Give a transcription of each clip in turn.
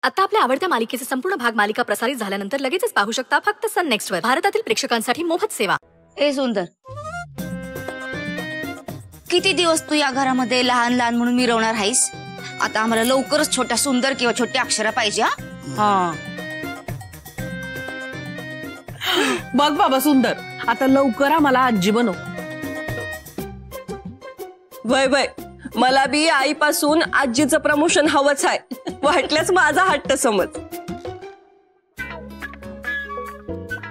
आता आपल्या आवडत्या मालिकेचे संपूर्ण भाग मालिका प्रसारित झाल्यानंतर लगेचच पाहू शकता फक्त सन नेक्स्ट वर. भारतातील प्रेक्षकांसाठी मोफत सेवा. ए सुंदर, किती दिवस तू या घरामध्ये लहान लहान म्हणून मिरवणार आहेस? आता आम्हाला लवकरच छोटा सुंदर किंवा छोट्या अक्षरा पाहिजे. हा बघ बाबा सुंदर, आता लवकर आम्हाला आजी बनव. वय वय, मला बी आईपासून आजीचं प्रमोशन हवंच आहे. वाटल्यास माझा हट्ट समज.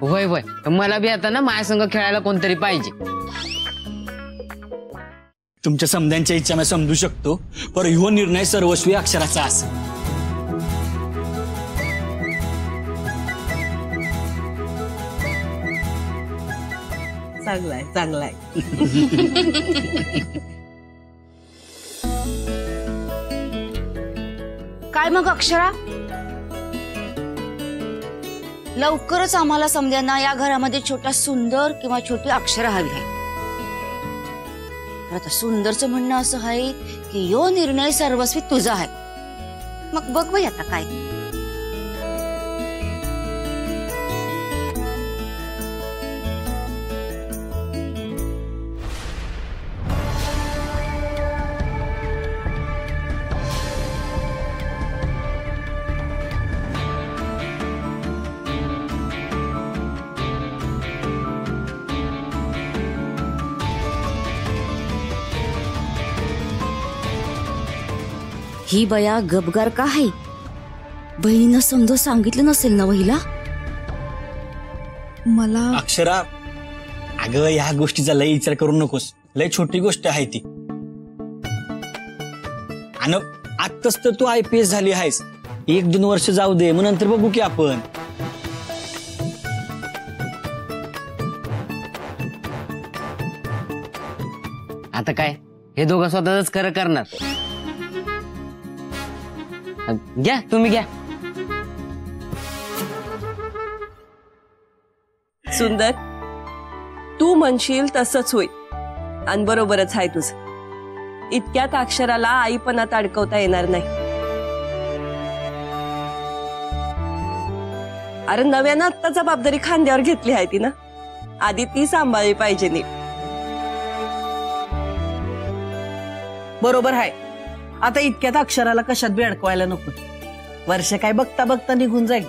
वय वय, मला बी आता ना माझ्या संग खेळायला कोणतरी पाहिजे. तुमच्या समद्यांच्या इच्छा मी समजू शकतो, पण ह्यो निर्णय सर्वस्वी अक्षराचा असेल. चांगलाय चांगलाय. काय मग अक्षरा, लवकरच आम्हाला समजांना या घरामध्ये छोटा सुंदर किंवा छोटी अक्षरा हवी आहे. आता सुंदरचं म्हणणं असं आहे की यो निर्णय सर्वस्वी तुझा आहे. मग बघ बाई आता काय. ही बया गबगार का आहे? बहिणीनं समजा सांगितलं नसेल ना वहिला? मला अक्षरा, अगं ह्या गोष्टीचा लय विचार करू नकोस. लय छोटी गोष्ट आहे ती. आणि आत्ताच तर तू IPS झाली आहेस. 1-2 वर्ष जाऊ दे, मग नंतर बघू की आपण. आता काय हे दोघं स्वतःच खरं करणार. घ्या तुम्ही घ्या. सुंदर, तू म्हणशील तसंच होईल. आणि बरोबरच आहे तुझं. इतक्यात अक्षराला आईपणात अडकवता येणार नाही. अरे नव्यानं आत्ता जबाबदारी खांद्यावर घेतली आहे ती ना, आधी ती सांभाळली पाहिजे नीट. बरोबर आहे. आता इतक्यात अक्षराला कशात बी अडकवायला नको. वर्ष काय बघता बघता निघून जाईल.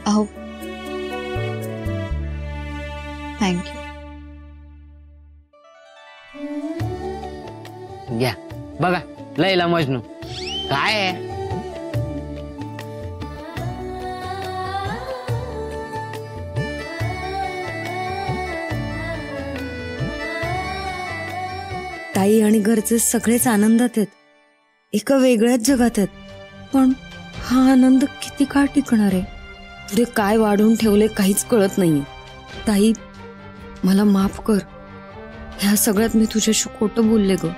अहो थँक्यू. घ्या बघा, लैला मजनू काय आहे. ताई आणि घरचे सगळेच आनंदात आहेत, एका वेगळ्याच जगात आहेत. पण हा आनंद किती काळ टिकणार आहे? पुढे काय वाढवून ठेवले काहीच कळत नाहीये. ताई मला माफ कर, ह्या सगळ्यात मी तुझ्याशी खोटं बोलले ग.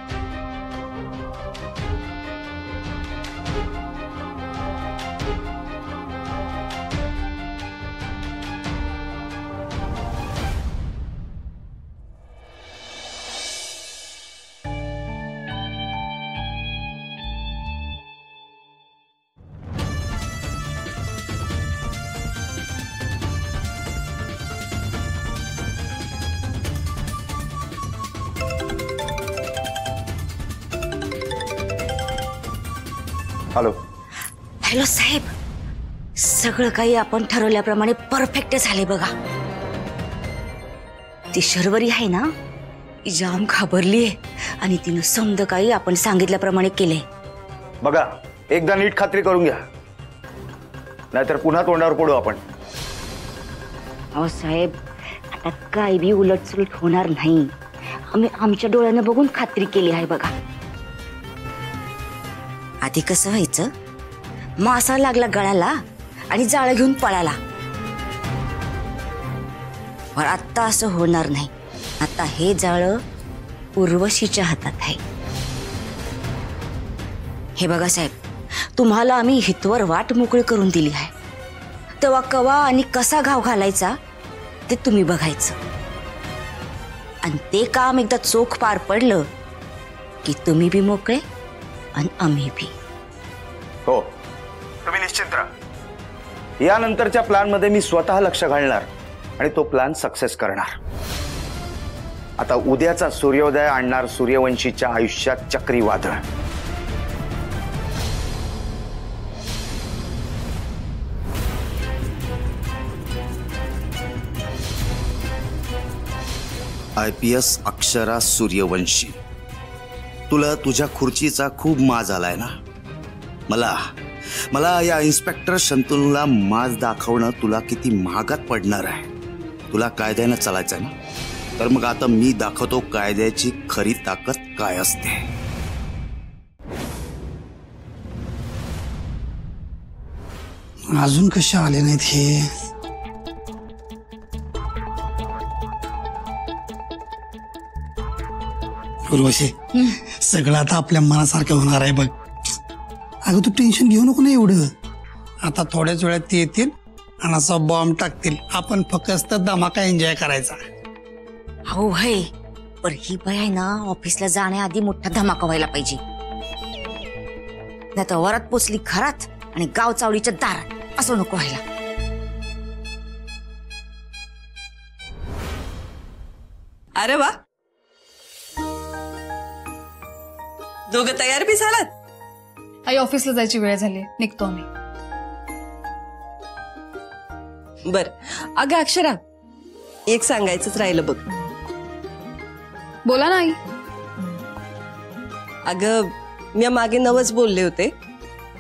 हॅलो. हॅलो साहेब, सगळं काही आपण ठरवल्याप्रमाणे परफेक्ट झाले बघा. ती शर्वरी आहे ना, ती जाम घाबरलीये आणि तिनं समज काही आपण सांगितल्याप्रमाणे केले. बघा, एकदा नीट खात्री करून घ्या, नाहीतर पुन्हा तोंडावर पडू आपण. अहो साहेब, आता काही बी उलटसुलट होणार नाही. आम्ही आमच्या डोळ्यानं बघून खात्री केली आहे बघा. आधी कसं व्हायचं, मासा लागला गळाला आणि जाळं घेऊन पळाला. पण आता असं होणार नाही. आता हे जाळं उर्वशीच्या हातात आहे. हे बघा साहेब, तुम्हाला आम्ही हितवर वाट मोकळी करून दिली आहे. तेव्हा कवा आणि कसा घाव घालायचा ते तुम्ही बघायचं. आणि ते काम एकदा चोख पार पडलं की तुम्ही बी मोकळे आणि आम्ही बी. हो, तुम्ही निश्चिंत राहा. यानंतरच्या प्लॅन मध्ये मी स्वतः लक्ष घालणार आणि तो प्लॅन सक्सेस करणार. आता उद्याचा सूर्योदय आणणार सूर्यवंशीच्या आयुष्यात चक्रीवादळ. IPS अक्षरा सूर्यवंशी, तुला तुझ्या खुर्चीचा खूप माज आलाय ना. मला या इन्स्पेक्टर शंतनूला माज दाखवणं तुला किती महागात पडणार आहे. तुला कायद्यानं चालायचंय ना, तर मग आता मी दाखवतो कायद्याची खरी ताकद काय असते. अजून कसे आले नाहीत हे? उर्वशी, सगळं आता आपल्या मनासारखं होणार आहे बघ. अगं तू टेन्शन घेऊ नको ना एवढं. आता थोड्याच वेळात ते येतील आणि असा बॉम्ब टाकतील. आपण फक्त धमाका एन्जॉय करायचा. हो है, पण ही बाई आहे ना, ऑफिसला जाण्याआधी मोठा धमाका व्हायला पाहिजे. नाही तर वरात पोचली घरात आणि गाव चावडीच्या दारात असं नको व्हायला. अरे वा, दोघं तयार बी झालात. आई ऑफिसला जायची वेळ झाली, निघतो आम्ही. बर, अगं अक्षरा, एक सांगायचंच राहिलं बघ. बोला ना आई. अगं मी मागे नवच बोलले होते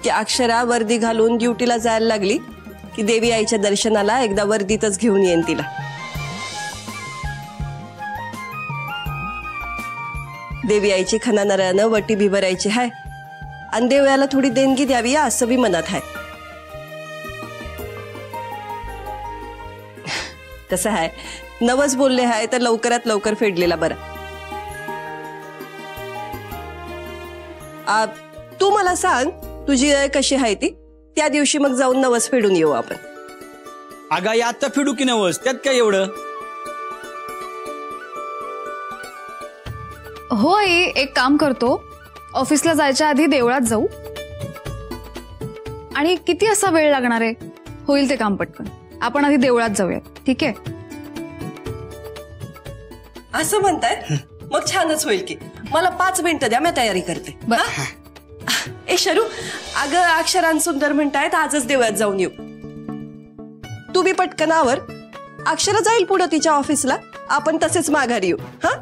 की अक्षरा वर्दी घालून ड्युटीला जायला लागली की देवी आईच्या दर्शनाला एकदा वर्दीतच घेऊन येईन तिला. देवी आईची खना नरानं वटी भी भरायची हाय आणि देवयाला थोडी देणगी द्यावी असं बी मनात आहे. कसं आहे, नवच बोलले आहे तर लवकरात लवकर फेडलेला बरा. तू मला सांग तुझी कशी आहे ती, त्या दिवशी मग जाऊन नवस फेडून येऊ आपण. अगा आता फिडू की नवस, त्यात काय एवढं. हो आई, एक काम करतो, ऑफिसला जायच्या आधी देवळात जाऊ. आणि किती असा वेळ लागणार आहे, होईल ते काम पटकन. आपण आधी देवळात जाऊयात, ठीक आहे? असं म्हणताय, मग छानच होईल की. मला 5 मिनिटं द्या, मी तयारी करते. ए शरू, अगं अक्षरान सुंदर म्हणतायत आजच देवळात जाऊन येऊ. तू बी पटकन आवर. अक्षरा जाईल पुढं तिच्या ऑफिसला, आपण तसेच माघारी येऊ. हा